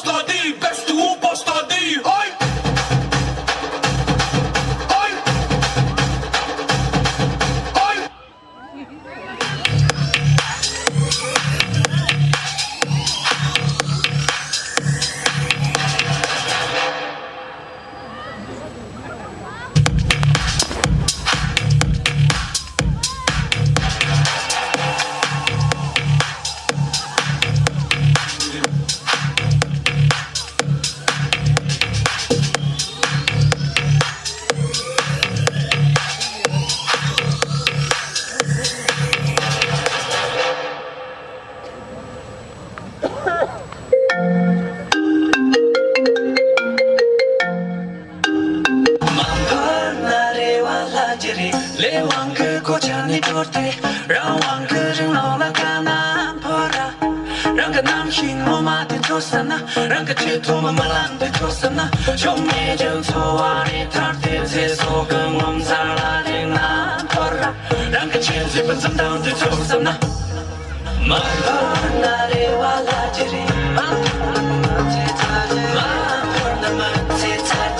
başladı, bestuğu başladı. Hay! Hay! Hay! Lewang ke kochani torte, rawang ke ringola kana pora. Rangka nam hin mo mate tosana, rangka cheto mamalang de tosana. Chome jeng soare tarte ze so keng om zala na pora. Rangka chen ze pen zam down de tosana. Mapana re wala jiri, mapana te tare, mapana te tare.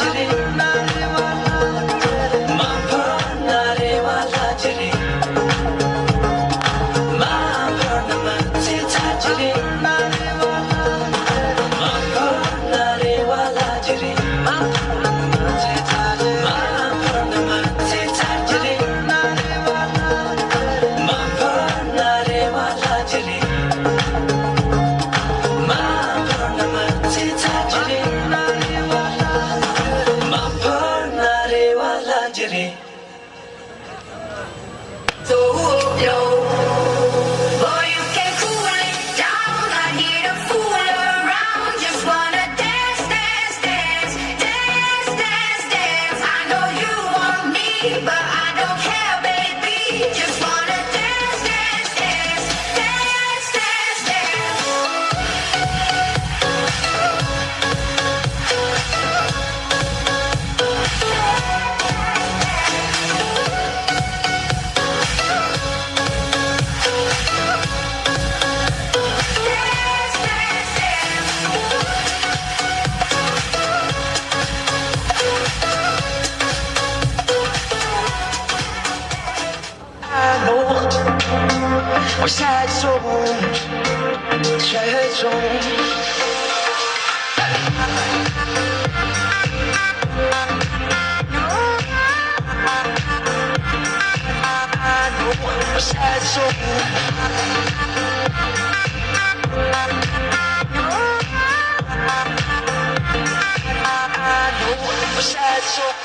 我下一首雪中。我下一首。我下一首。